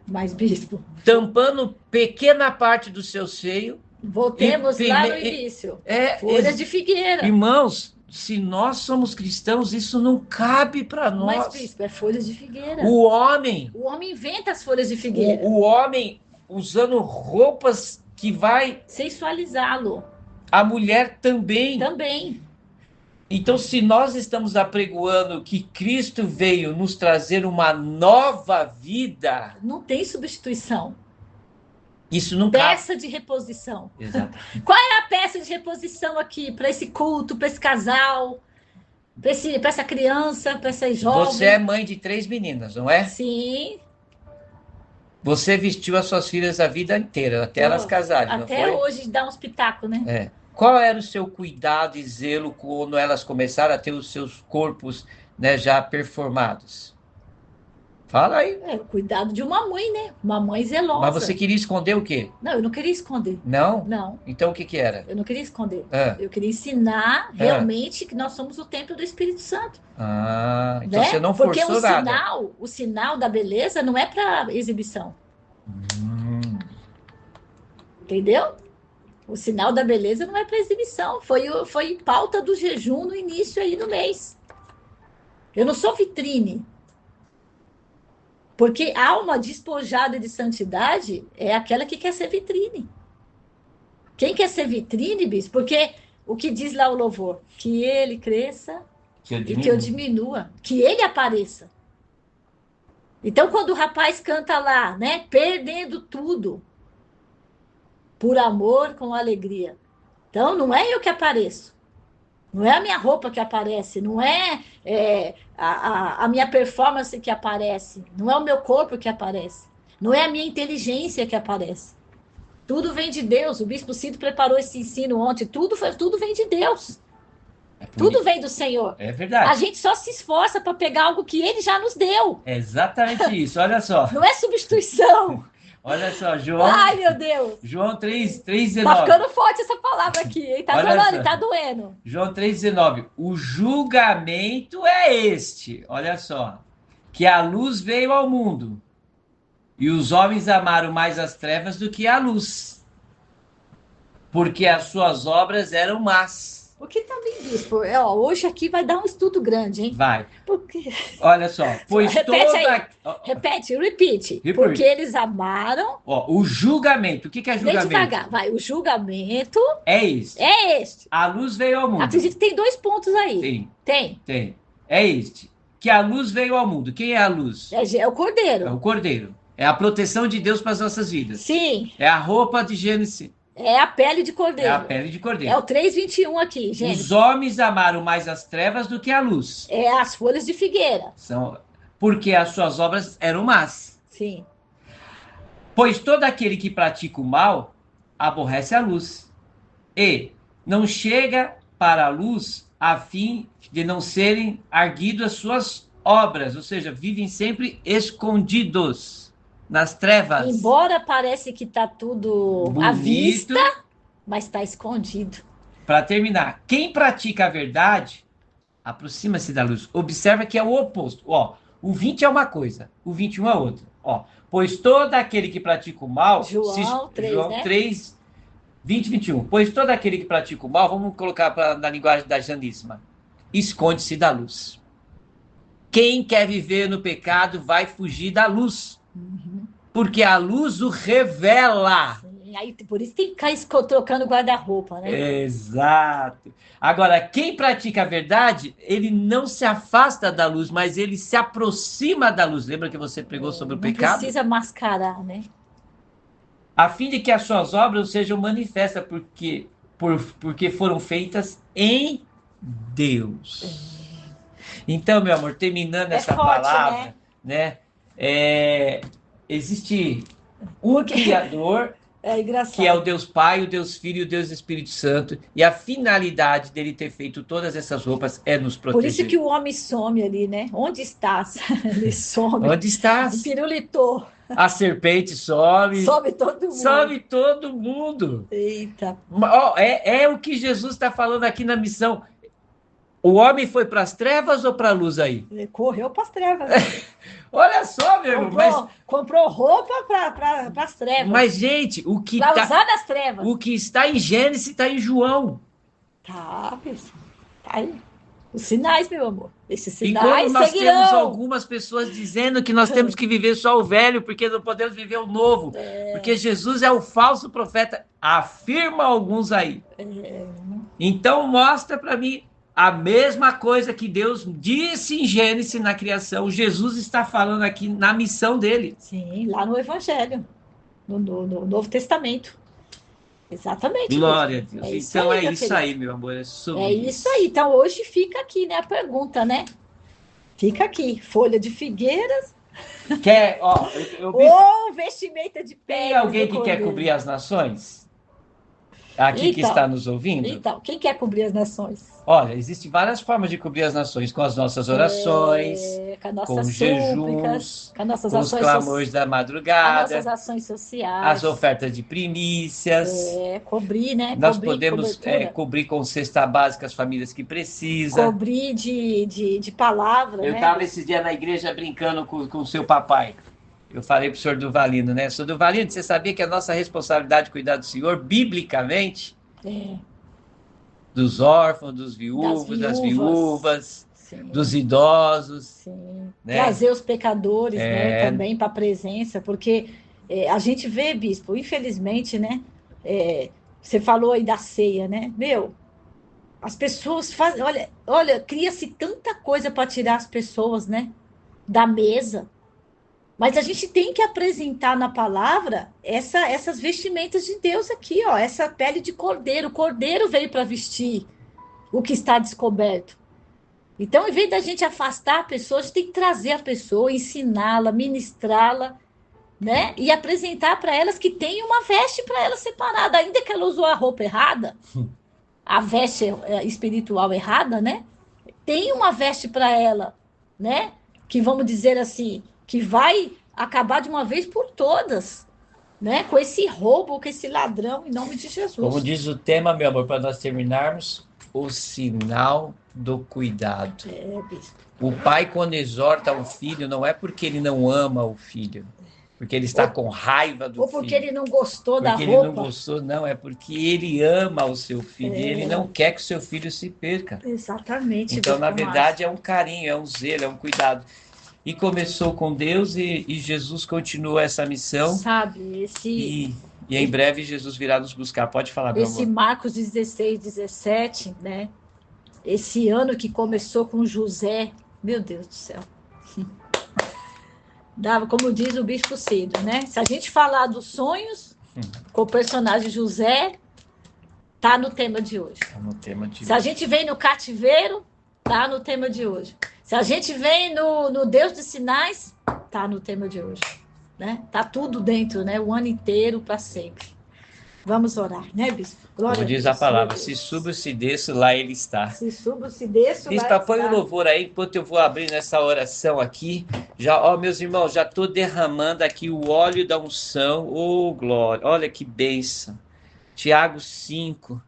Mas, bispo, tampando pequena parte do seu seio. Voltemos lá no início. Folhas de figueira. Irmãos, se nós somos cristãos, isso não cabe para nós. Mas, bispo, é folhas de figueira. O homem inventa as folhas de figueira. O homem usando roupas que vai sensualizá-lo. A mulher também. Também. Então, se nós estamos apregoando que Cristo veio nos trazer uma nova vida... Não tem substituição. Isso não peça de reposição. Exato. Qual é a peça de reposição aqui para esse culto, para esse casal, para essa criança, para essa jovem? Você é mãe de 3 meninas, não é? Sim. Você vestiu as suas filhas a vida inteira, até elas casarem, não foi? Até hoje dá uns pitacos, né? Qual era o seu cuidado e zelo quando elas começaram a ter os seus corpos, né, já performados? Fala aí. É, o cuidado de uma mãe, né? Uma mãe zelosa. Mas você queria esconder o quê? Não, eu não queria esconder. Não? Não, Então o que que era? eu não queria esconder. Ah, Eu queria ensinar realmente que nós somos o templo do Espírito Santo, então né? você não Porque forçou nada. o sinal da beleza não é para exibição, Hum, entendeu? O sinal da beleza não é para exibição. Foi pauta do jejum no início aí do mês. Eu não sou vitrine. Porque alma despojada de santidade é aquela que quer ser vitrine. Quem quer ser vitrine, bis? Porque o que diz lá o louvor? Que ele cresça que eu e que eu diminuo. diminua. Que ele apareça. Então, quando o rapaz canta lá, né? Perdendo tudo por amor com alegria. Então, não é eu que apareço. Não é a minha roupa que aparece, não é, a minha performance que aparece, não é o meu corpo que aparece, não é a minha inteligência que aparece. Tudo vem de Deus. O Bispo Cido preparou esse ensino ontem. Tudo vem de Deus. Tudo vem do Senhor. É A verdade. gente só se esforça para pegar algo que Ele já nos deu. É exatamente isso. Olha só. Não é substituição. Olha só, João, Ai, meu Deus. João 3, Tá 3,19. ficando forte essa palavra aqui, hein? Tá Olha doendo, só. tá doendo. João 3,19. O julgamento é este. Olha só. Que a luz veio ao mundo. E os homens amaram mais as trevas do que a luz. Porque as suas obras eram más. O que também, Bispo? Hoje aqui vai dar um estudo grande, hein? Vai. Porque... Olha só. Pois Repete toda. aí. Repete, repeat. Repeat. Porque eles amaram. Ó, o julgamento. O que é Bem julgamento? devagar, vai. O julgamento É este. é este. A luz veio ao mundo. Acredito que tem 2 pontos aí. Tem. É este. Que a luz veio ao mundo. Quem é a luz? É o cordeiro. É o Cordeiro. É a proteção de Deus para as nossas vidas. Sim. É a roupa de Gênesis. É a pele de É cordeiro. a pele de Cordeiro. É o 3:21 aqui, gente. Os homens amaram mais as trevas do que a luz. É as folhas de figueira. Porque as suas obras eram más. Sim. Pois todo aquele que pratica o mal aborrece a luz. E não chega para a luz a fim de não serem arguidas as suas obras. Ou seja, vivem sempre escondidos nas trevas. Embora pareça que tá tudo à Bonito. vista, mas está escondido. Para terminar, quem pratica a verdade aproxima-se da luz. Observa que é o oposto. Ó, o 20 é uma coisa, o 21 é outra. Ó, pois todo aquele que pratica o mal... João 3, João né? 3, 20, 21. Pois todo aquele que pratica o mal, vamos colocar na linguagem da Janíssima, esconde-se da luz. Quem quer viver no pecado vai fugir da luz. Porque a luz o revela. Sim, aí, por isso tem que ficar trocando guarda-roupa, né? Exato. Agora, quem pratica a verdade, ele não se afasta da luz, mas ele se aproxima da luz. Lembra que você pregou sobre o Não pecado? precisa mascarar, né? A fim de que as suas obras sejam manifestas, porque foram feitas em Deus. Então, meu amor, terminando essa forte, palavra, né? Existe um Criador, É engraçado. que é o Deus Pai, o Deus Filho e o Deus Espírito Santo, e a finalidade dele ter feito todas essas roupas é nos proteger. Por isso que o homem some ali, né? Onde estás? Ele some. Onde estás? Pirulitou. A serpente some. Some todo mundo. Some todo mundo. Eita. Ó, é o que Jesus está falando aqui na missão. O homem foi para as trevas ou para a luz aí? Ele correu para as trevas. Olha só, meu irmão. Comprou roupa para as trevas. Mas, gente, o que Para usar nas trevas. O que está em Gênesis está em João. Tá, pessoal. Tá aí. Os sinais, meu amor. Esses E sinais quando nós seguirão. temos algumas pessoas dizendo que nós temos que viver só o velho, porque não podemos viver o novo. Porque Jesus é o falso profeta, afirma alguns aí. Então mostra para mim a mesma coisa que Deus disse em Gênesis na criação. Jesus está falando aqui na missão dele. Sim, lá no Evangelho. No Novo Testamento. Exatamente. Glória a Deus. Então é isso querido. aí, meu amor. É isso aí. Então hoje fica aqui, né, a pergunta, né? Fica aqui. Folha de figueiras. Quer, ó, Ou vestimenta de pele. Tem alguém que quer cobrir as nações? aqui que está nos ouvindo? Então, quem quer cobrir as nações? Olha, existem várias formas de cobrir as nações, com as nossas orações, com as nossas com os súplicas, jejuns, com as nossas com os ações clamores da as madrugada, nossas ações as sociais. ofertas de primícias. Cobrir, né? Nós Cobrir, podemos cobertura. cobrir com cesta básica as famílias que precisam. Cobrir de palavra, Eu né? estava esse dia na igreja brincando com o seu papai. Eu falei para o senhor Duvalino, né? Senhor Duvalino, você sabia que é nossa responsabilidade cuidar do senhor, biblicamente? Dos órfãos, dos viúvos, das viúvas, dos idosos. Sim. Né? Trazer os pecadores, né, também para a presença, porque a gente vê, bispo, infelizmente, né? Você falou aí da ceia, né? As pessoas fazem. Olha, cria-se tanta coisa para tirar as pessoas, né? Da mesa. Mas a gente tem que apresentar na palavra essas vestimentas de Deus aqui, ó, essa pele de cordeiro. O cordeiro veio para vestir o que está descoberto. Então, em vez da gente afastar a pessoa, a gente tem que trazer a pessoa, ensiná-la, ministrá-la, né? E apresentar para elas que tem uma veste para ela separada, ainda que ela usou a roupa errada, a veste espiritual errada, né? Tem uma veste para ela, né? Que vamos dizer assim, que vai acabar de uma vez por todas, né? Com esse roubo, com esse ladrão, em nome de Jesus. Como diz o tema, meu amor, para nós terminarmos, o sinal do cuidado. Bispo. O pai, quando exorta um filho, não é porque ele não ama o filho, porque ele está com raiva do filho. Ou porque ele não gostou da roupa. Porque ele não gostou, não, é porque ele ama o seu filho e ele não quer que o seu filho se perca. Exatamente. Então, na verdade, é um carinho, é um zelo, é um cuidado. E começou com Deus e Jesus continua essa missão. Sabe, E em breve Jesus virá nos buscar. Pode falar, meu amor. Esse Marcos 16, 17, né? Esse ano que começou com José, meu Deus do céu. Dava, como diz o Bispo Cido, né? Se a gente falar dos sonhos com o personagem José, tá no tema de hoje. Tá no tema de hoje. Se a gente vem no cativeiro, tá no tema de hoje. Se a gente vem no Deus dos Sinais, tá no tema de hoje, né? Tá tudo dentro, né? O ano inteiro para sempre. Vamos orar, né, Bispo? Glória Como diz a palavra, se subo, se desço, lá ele está. Se subo, se desço, Bispo, lá põe está. o louvor aí, enquanto eu vou abrir nessa oração aqui. Já, ó, meus irmãos, já estou derramando aqui o óleo da unção. Oh, glória, olha que bênção. Tiago 5,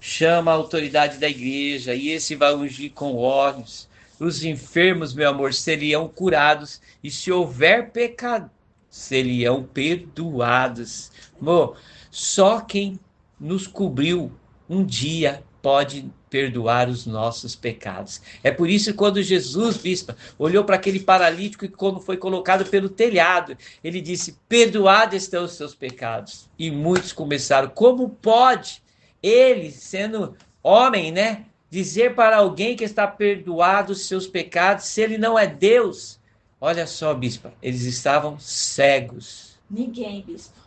chama a autoridade da igreja, e esse vai ungir com óleos. Os enfermos, meu amor, seriam curados, e se houver pecado, seriam perdoados. Amor, só quem nos cobriu um dia pode perdoar os nossos pecados. É por isso que quando Jesus, bispa, olhou para aquele paralítico e quando foi colocado pelo telhado, ele disse, perdoados estão os seus pecados. E muitos começaram, como pode ele, sendo homem, né, dizer para alguém que está perdoado os seus pecados, se ele não é Deus? Olha só, bispa, eles estavam cegos. Ninguém, bispo.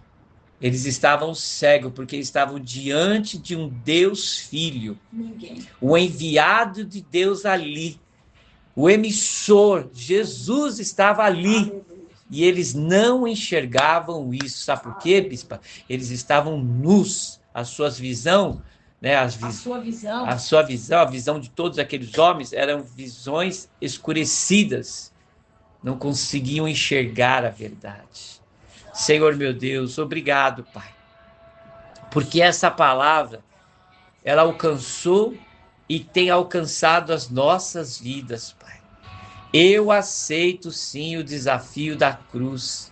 Eles estavam cegos, porque estavam diante de um Deus Filho. Ninguém. O enviado de Deus ali. O emissor, Jesus estava ali. Aleluia. E eles não enxergavam isso. Sabe por quê, bispa? Eles estavam nus. A sua visão, né? A sua visão, a visão de todos aqueles homens eram visões escurecidas. Não conseguiam enxergar a verdade. Senhor meu Deus, obrigado, Pai, porque essa palavra, ela alcançou e tem alcançado as nossas vidas, Pai. Eu aceito sim o desafio da cruz.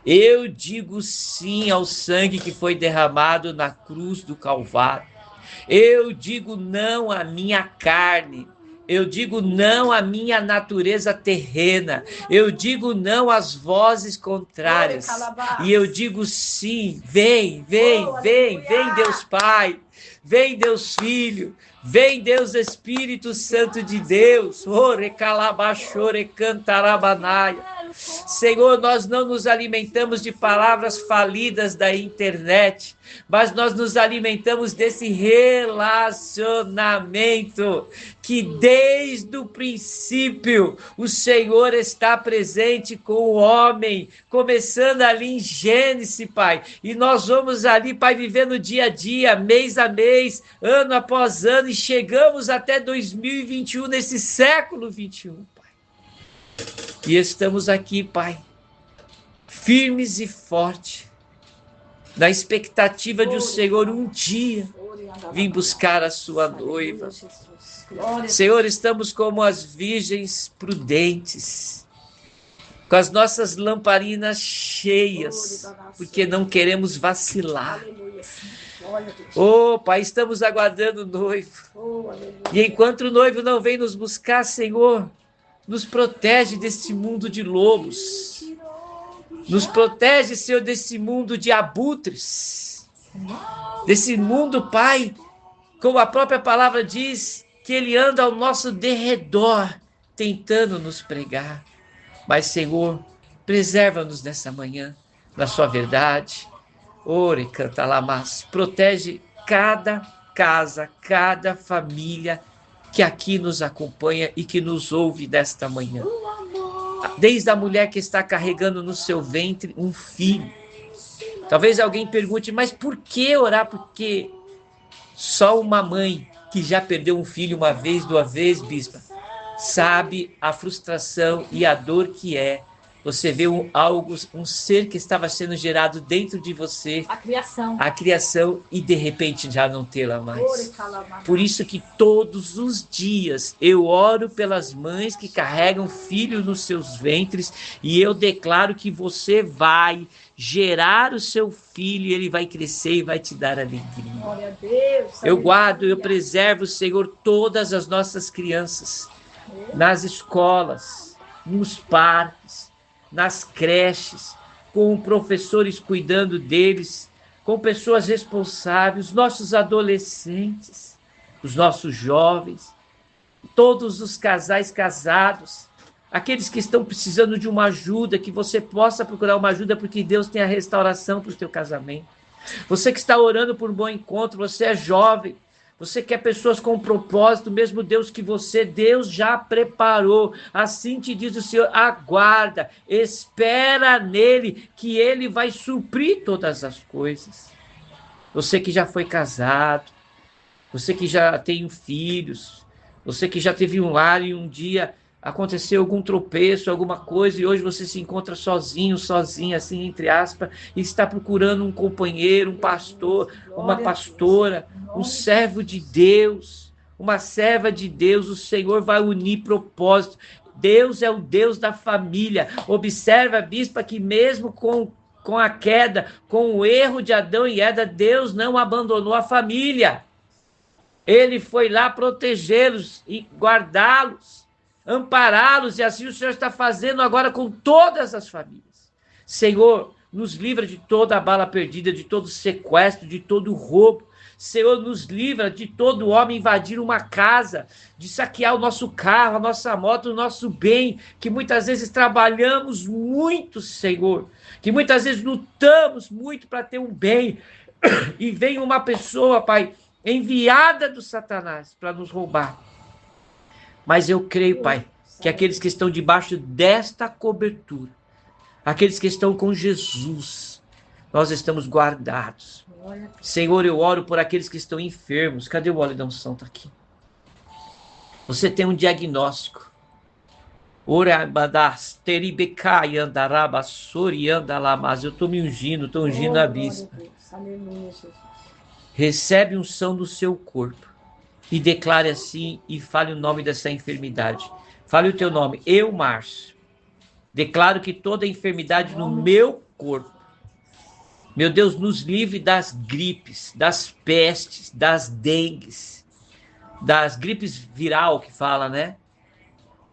Eu digo sim ao sangue que foi derramado na cruz do Calvário. Eu digo não à minha carne. Eu digo não à minha natureza terrena. Eu digo não às vozes contrárias. E eu digo sim, vem Deus Pai, vem Deus Filho, Vem, Deus Espírito Santo de Deus. Ore calabachore cantarabanaia. Senhor, nós não nos alimentamos de palavras falidas da internet, mas nós nos alimentamos desse relacionamento que desde o princípio o Senhor está presente com o homem, começando ali em Gênesis, Pai, e nós vamos ali, Pai, vivendo dia a dia, mês a mês, ano após ano, e chegamos até 2021, nesse século 21, Pai. E estamos aqui, Pai, firmes e fortes, na expectativa de o Senhor um dia vir buscar a sua noiva. Senhor, estamos como as virgens prudentes, com as nossas lamparinas cheias, porque não queremos vacilar. Oh, Pai, estamos aguardando o noivo. E enquanto o noivo não vem nos buscar, Senhor, nos protege desse mundo de lobos. Nos protege, Senhor, desse mundo de abutres. Desse mundo, Pai, como a própria palavra diz, que ele anda ao nosso derredor, tentando nos pregar. Mas, Senhor, preserva-nos nessa manhã, na sua verdade. Ore, canta lá, mas protege cada casa, cada família que aqui nos acompanha e que nos ouve nesta manhã. Desde a mulher que está carregando no seu ventre um filho. Talvez alguém pergunte, mas por que orar? Porque só uma mãe que já perdeu um filho uma vez, duas vezes, bispa, sabe a frustração e a dor que é você vê um ser que estava sendo gerado dentro de você, a criação, e de repente já não tê-la mais. Por isso que todos os dias eu oro pelas mães que carregam filho nos seus ventres, e eu declaro que você vai gerar o seu filho e ele vai crescer e vai te dar alegria. Glória a Deus, eu guardo, eu preservo, Senhor, todas as nossas crianças, nas escolas, nos parques, nas creches, com professores cuidando deles, com pessoas responsáveis, nossos adolescentes, os nossos jovens, todos os casais casados, aqueles que estão precisando de uma ajuda, que você possa procurar uma ajuda, porque Deus tem a restauração para o teu casamento. Você que está orando por um bom encontro, você é jovem, você quer pessoas com propósito, mesmo Deus que você, Deus já preparou. Assim te diz o Senhor, aguarda, espera nele, que ele vai suprir todas as coisas. Você que já foi casado, você que já tem filhos, você que já teve um lar e um dia aconteceu algum tropeço, alguma coisa, e hoje você se encontra sozinho, sozinha, assim, entre aspas, e está procurando um companheiro, um pastor, uma pastora, um servo de Deus, uma serva de Deus. O Senhor vai unir propósito. Deus é o Deus da família. Observa, bispa, que mesmo com a queda, com o erro de Adão e Eva, Deus não abandonou a família. Ele foi lá protegê-los e guardá-los, ampará-los, e assim o Senhor está fazendo agora com todas as famílias. Senhor, nos livra de toda a bala perdida, de todo sequestro, de todo roubo. Senhor, nos livra de todo homem invadir uma casa, de saquear o nosso carro, a nossa moto, o nosso bem, que muitas vezes trabalhamos muito, Senhor, que muitas vezes lutamos muito para ter um bem, e vem uma pessoa, Pai, enviada do Satanás para nos roubar. Mas eu creio, Pai, que aqueles que estão debaixo desta cobertura, aqueles que estão com Jesus, nós estamos guardados. Senhor, eu oro por aqueles que estão enfermos. Cadê o óleo da unção? Está aqui. Você tem um diagnóstico. Eu estou me ungindo, estou ungindo a bispa. Recebe unção do seu corpo e declare assim, e fale o nome dessa enfermidade. Fale o teu nome. Eu, Márcio, declaro que toda enfermidade no meu corpo, meu Deus, nos livre das gripes, das pestes, das dengues, das gripes viral que fala, né?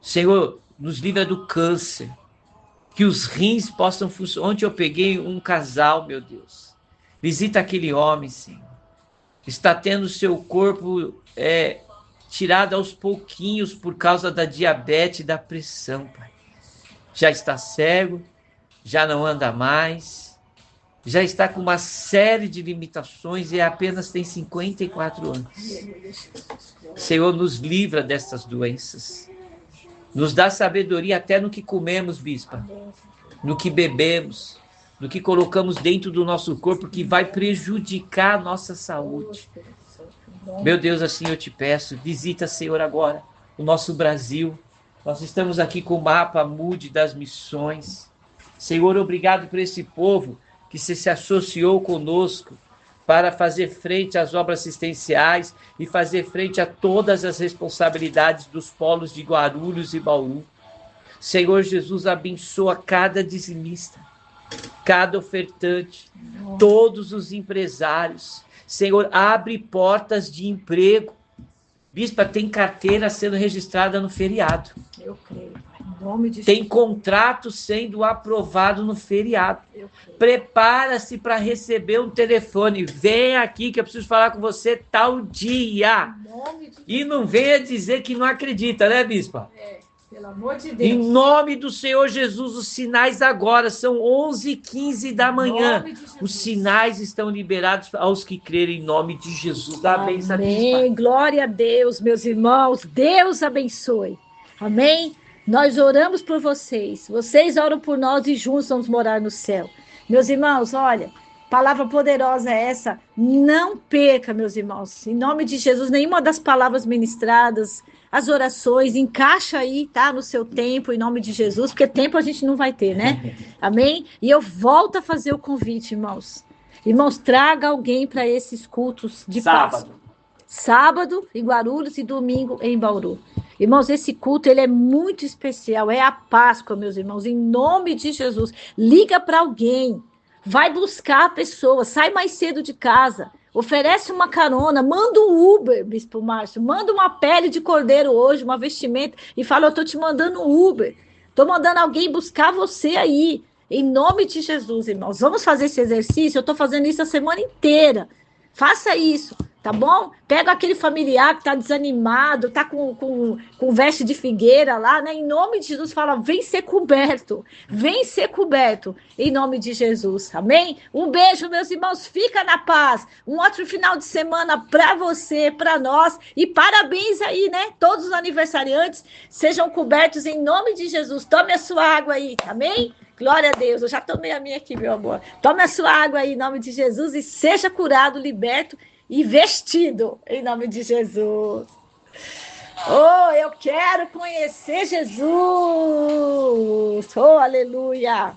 Senhor, nos livra do câncer, que os rins possam funcionar. Ontem eu peguei um casal, meu Deus, visita aquele homem, Senhor, está tendo seu corpo tirado aos pouquinhos por causa da diabetes e da pressão, Pai. Já está cego, já não anda mais, já está com uma série de limitações e apenas tem 54 anos. Senhor, nos livra dessas doenças. Nos dá sabedoria até no que comemos, bispa, no que bebemos, no que colocamos dentro do nosso corpo, que vai prejudicar a nossa saúde. Meu Deus, assim eu te peço, visita, Senhor, agora o nosso Brasil. Nós estamos aqui com o mapa Mude das missões. Senhor, obrigado por esse povo que se associou conosco para fazer frente às obras assistenciais e fazer frente a todas as responsabilidades dos polos de Guarulhos e Bauru. Senhor Jesus, abençoa cada dizimista, cada ofertante, todos os empresários. Senhor, abre portas de emprego. Bispa, tem carteira sendo registrada no feriado. Eu creio, Pai. Em nome de Tem Jesus. contrato sendo aprovado no feriado. Prepara-se para receber um telefone. Vem aqui que eu preciso falar com você tal dia. Em nome de Jesus. E não venha dizer que não acredita, né, bispa? Pelo amor de Deus. Em nome do Senhor Jesus, os sinais agora são 11h15 da manhã. Os sinais estão liberados aos que crerem em nome de Jesus. Dá a bênção, bispa. Amém. Glória a Deus, meus irmãos. Deus abençoe. Amém? Nós oramos por vocês. Vocês oram por nós e juntos vamos morar no céu. Meus irmãos, olha, palavra poderosa é essa. Não perca, meus irmãos. Em nome de Jesus, nenhuma das palavras ministradas, as orações, encaixa aí, tá? No seu tempo, em nome de Jesus, porque tempo a gente não vai ter, né? Amém? E eu volto a fazer o convite, irmãos. Irmãos, traga alguém para esses cultos de Páscoa. Sábado em Guarulhos e domingo em Bauru. Irmãos, esse culto ele é muito especial, é a Páscoa, meus irmãos, em nome de Jesus. Liga para alguém, vai buscar a pessoa, sai mais cedo de casa, oferece uma carona, manda um Uber, Bispo Márcio, manda uma pele de cordeiro hoje, uma vestimenta, e fala, eu estou te mandando um Uber, estou mandando alguém buscar você aí, em nome de Jesus, irmãos. Vamos fazer esse exercício, eu estou fazendo isso a semana inteira, faça isso. Tá bom? Pega aquele familiar que tá desanimado, tá com veste de figueira lá, né? Em nome de Jesus, fala, vem ser coberto, em nome de Jesus, amém? Um beijo, meus irmãos, fica na paz, um ótimo final de semana para você, para nós, e parabéns aí, né? Todos os aniversariantes sejam cobertos em nome de Jesus. Tome a sua água aí, amém? Glória a Deus, eu já tomei a minha aqui, meu amor. Tome a sua água aí, em nome de Jesus, e seja curado, liberto, e vestido, em nome de Jesus. Oh, eu quero conhecer Jesus. Oh, aleluia.